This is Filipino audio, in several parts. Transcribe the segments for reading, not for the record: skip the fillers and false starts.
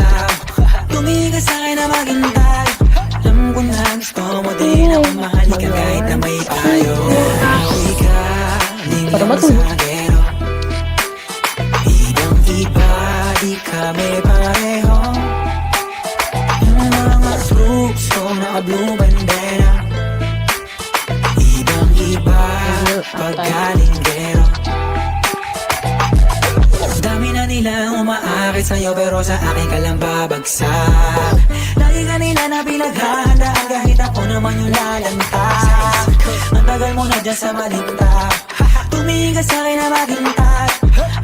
bitaw. Tumigil sa'kin na maghintay. Alam ko na gusto mo din ako mahalin ka kahit na may payo. Uwi ka, lingaw sa gero. Ibang-iba, di kami pareho. Yung mga troops ko naka-blue bandera. Ibang-iba, pagkalinggero. Dami na nila umaakit sa'yo pero sa akin ka lang babagsak. Lagi ka nila na pinaghahandaan kahit ako naman yung lalantad. Ang tagal mo na dyan sa malinta. Tumingin ka sa'kin na maghintay.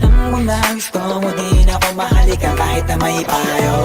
Alam mo na gusto mo din ako mahalik ka kahit na may payo.